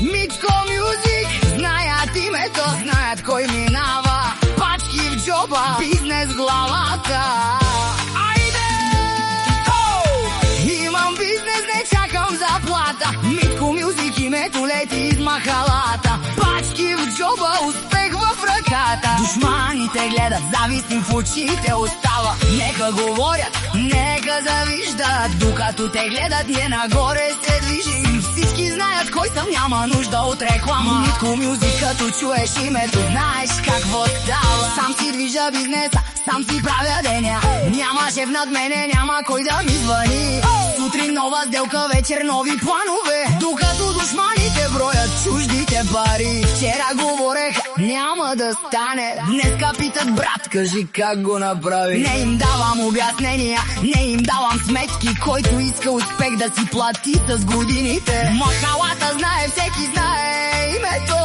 Митко Мюзик, знаят името, знаят кой минава. Пачки в джоба, бизнес в главата. Айде! Имам бизнес, не чакам заплата. Митко Мюзик, името лети из махалата. Пачки в джоба, успех в ръката. Душманите гледат, завистим в очите остава. Нека говорят, нека завиждат. Докато те гледат, ние нагоре се движим. Всички знаят кой съм, няма нужда от реклама. Митко Мюзик, като чуеш името, знаеш какво става. Сам си движа бизнеса, сам си правя деня. Няма шеф над мене, няма кой да ми звъни. Сутрин нова сделка, вечер нови планове. Докато душманите броят чуждите пари. Вчера говорех, няма да стане. Днеска питат, брат, кажи как го направи. Не им давам обяснения, не им давам сметки. Който иска успех да си плати с годините. Махалата знае, всеки знае името.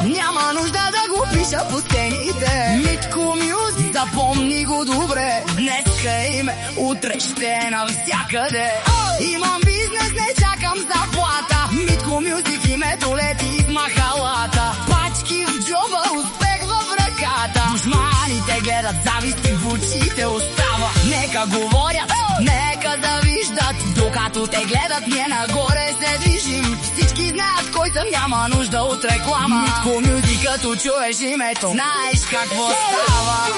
Няма нужда да го пиша по стените. Митко Мюзик, запомни го добре. Днеска е име, утре ще е навсякъде. Имам бизнес, не чакам заплата. Митко Мюзик, името лети из махалата. Пачки в джоба, успех в ръката. Душманите гледат, зависти в очите остава. Нека говорят, нека завиждат. Докато те гледат, ние нагоре се движим. Всички знаят кой съм, няма нужда от реклама. Митко Мюзик, като чуеш името, знаеш какво става.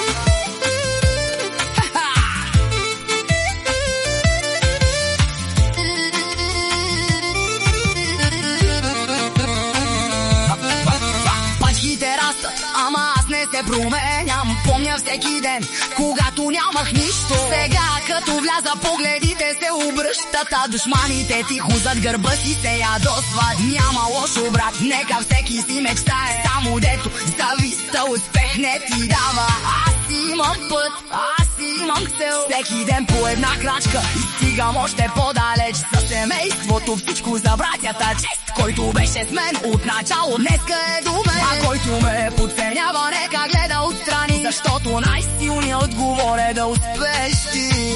Пачките растат, ама аз не се променям. Помня всеки ден, когато нямах нищо. Сега като вляза, погледите се обръщат. А душманите тихо зад гърба си се ядосват. Няма лошо, брат, нека всеки си мечтае. Само дето зависта успех не ти дава. Аз имам път, аз имам цел. Всеки ден по една крачка и стигам още по-далеч. За семейството всичко, за братята чест. Който беше с мен от начало, днеска е до мен. А който ме подценява, нека гледа отстрани. Защото най-силният отговор е да успееш ти.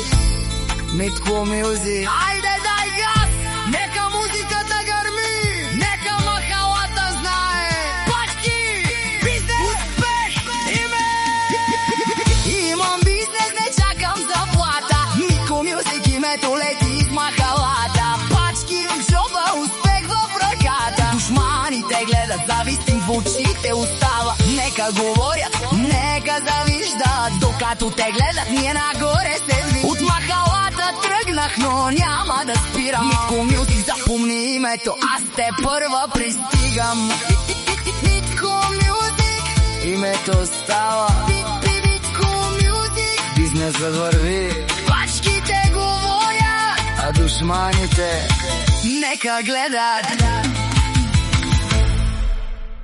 Митко Мюзик, айде дай газ, нека музиката гърми. Нека махалата знае. Пачки, бизнес, успех, име. Имам бизнес, не чакам заплата. Митко Мюзик, името лети из махалата. Пачки в джоба, успех в ръката. Душманите гледат, завистим в очите остава. Нека говорят, нека завиждат. Докато те гледат, ние нагоре се движим. От махалата тръгнах, но няма да спирам. Митко Мюзик, запомни името, аз те първа пристигам. Митко Мюзик, името става. Митко Мюзик, бизнесът върви. Пачките говорят, а душманите нека гледат.